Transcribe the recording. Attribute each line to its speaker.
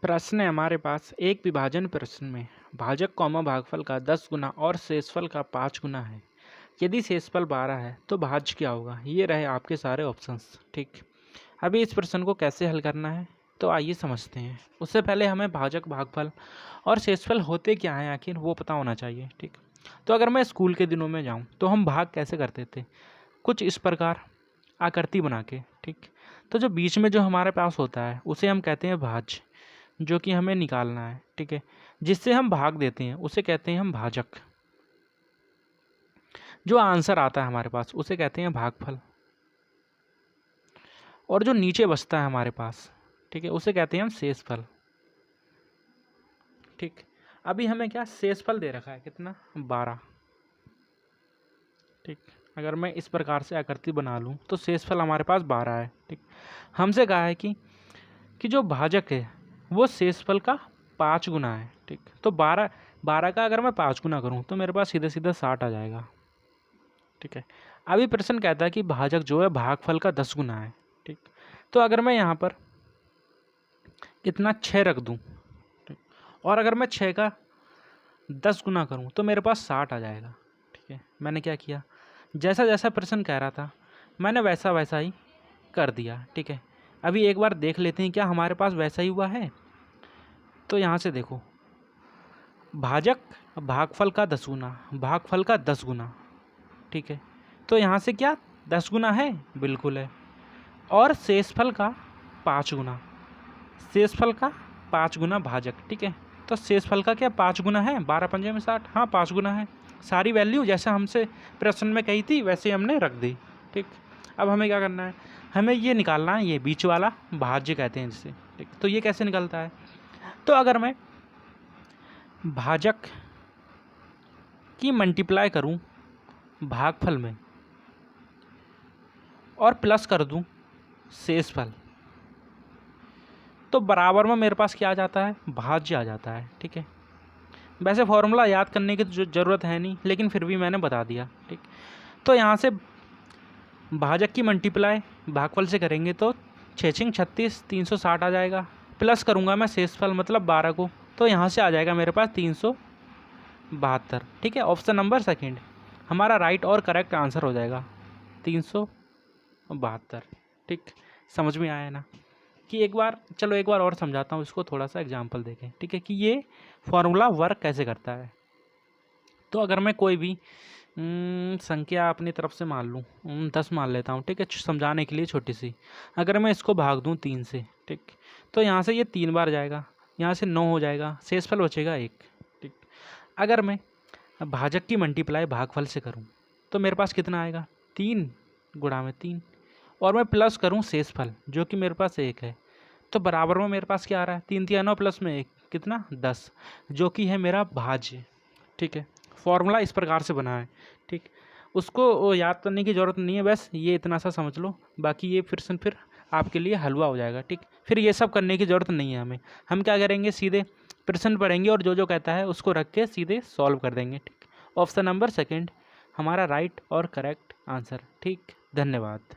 Speaker 1: प्रश्न है हमारे पास, एक विभाजन प्रश्न में भाजक कौमा भागफल का 10 गुना और शेषफल का 5 गुना है। यदि शेषफल 12 है तो भाज्य क्या होगा। ये रहे आपके सारे ऑप्शंस। ठीक, अभी इस प्रश्न को कैसे हल करना है तो आइए समझते हैं। उससे पहले हमें भाजक भागफल और शेषफल होते क्या हैं आखिर वो पता होना चाहिए। ठीक, तो अगर मैं स्कूल के दिनों में जाऊँ तो हम भाग कैसे करते थे, कुछ इस प्रकार आकृति बना के। ठीक, तो जो बीच में जो हमारे पास होता है उसे हम कहते हैं भाज्य, जो कि हमें निकालना है। ठीक है, जिससे हम भाग देते हैं उसे कहते हैं हम भाजक। जो आंसर आता है हमारे पास उसे कहते हैं भागफल, और जो नीचे बचता है हमारे पास, ठीक है, उसे कहते हैं हम शेषफल। ठीक, अभी हमें क्या शेषफल दे रखा है कितना, 12। ठीक, अगर मैं इस प्रकार से आकृति बना लूँ तो शेषफल हमारे पास 12 है। ठीक, हमसे कहा है कि जो भाजक है वो शेषफल का 5 गुना है। ठीक, तो 12 का अगर मैं 5 गुना करूँ तो मेरे पास सीधे सीधे 60 आ जाएगा। ठीक है, अभी प्रश्न कहता है कि भाजक जो है भागफल का 10 गुना है। ठीक, तो अगर मैं यहाँ पर कितना 6 रख दूँ, ठीक, और अगर मैं 6 का 10 गुना करूँ तो मेरे पास 60 आ जाएगा। ठीक है, मैंने क्या किया, जैसा जैसा प्रश्न कह रहा था मैंने वैसा वैसा ही कर दिया। ठीक है, अभी एक बार देख लेते हैं क्या हमारे पास वैसा ही हुआ है। तो यहाँ से देखो, भाजक भागफल का 10 गुना, भागफल का 10 गुना। ठीक है, तो यहाँ से क्या 10 गुना है, बिल्कुल है, और शेषफल का 5 गुना, शेषफल का 5 गुना भाजक। ठीक है, तो शेषफल का क्या 5 गुना है, 12 पंजे में 60, हाँ 5 गुना है। सारी वैल्यू जैसा हमसे प्रश्न में कही थी वैसे हमने रख दी। ठीक, अब हमें क्या करना है, हमें ये निकालना है, ये बीच वाला भाज्य कहते हैं जिसे। ठीक, तो ये कैसे निकलता है, तो अगर मैं भाजक की मल्टीप्लाई करूं भागफल में और प्लस कर दूं शेषफल, तो बराबर में मेरे पास क्या आ जाता है, भाज्य आ जाता है। ठीक है, वैसे फॉर्मूला याद करने की तो ज़रूरत है नहीं, लेकिन फिर भी मैंने बता दिया। ठीक, तो यहाँ से भाजक की मल्टीप्लाई भागफल से करेंगे तो 6 6 36 360 आ जाएगा। प्लस करूँगा मैं शेषफल मतलब 12 को, तो यहाँ से आ जाएगा मेरे पास 372। ठीक है, ऑप्शन नंबर सेकंड हमारा राइट और करेक्ट आंसर हो जाएगा 372। ठीक, समझ में आया ना, कि एक बार चलो एक बार और समझाता हूँ इसको, थोड़ा सा एग्जांपल देखें। ठीक है, कि ये फॉर्मूला वर्क कैसे करता है। तो अगर मैं कोई भी संख्या अपनी तरफ से मान लूँ, 10 मान लेता हूँ। ठीक है, समझाने के लिए छोटी सी, अगर मैं इसको भाग दूँ 3 से, ठीक, तो यहाँ से ये 3 बार जाएगा, यहाँ से 9 हो जाएगा, शेषफल बचेगा 1। ठीक, अगर मैं भाजक की मल्टीप्लाई भागफल से करूँ तो मेरे पास कितना आएगा, 3 गुणा में 3, और मैं प्लस करूँ शेषफल जो कि मेरे पास 1 है, तो बराबर में मेरे पास क्या आ रहा है, 3 3 9 प्लस में 1 कितना 10, जो कि है मेरा भाज्य। ठीक है, फॉर्मूला इस प्रकार से बना है। ठीक, उसको याद करने की ज़रूरत नहीं है, बस ये इतना सा समझ लो, बाकी ये फिर आपके लिए हलवा हो जाएगा। ठीक, फिर ये सब करने की ज़रूरत नहीं है हमें, हम क्या करेंगे, सीधे प्रश्न पढ़ेंगे और जो जो कहता है उसको रख के सीधे सॉल्व कर देंगे। ठीक, ऑप्शन नंबर सेकंड हमारा राइट और करेक्ट आंसर। ठीक, धन्यवाद।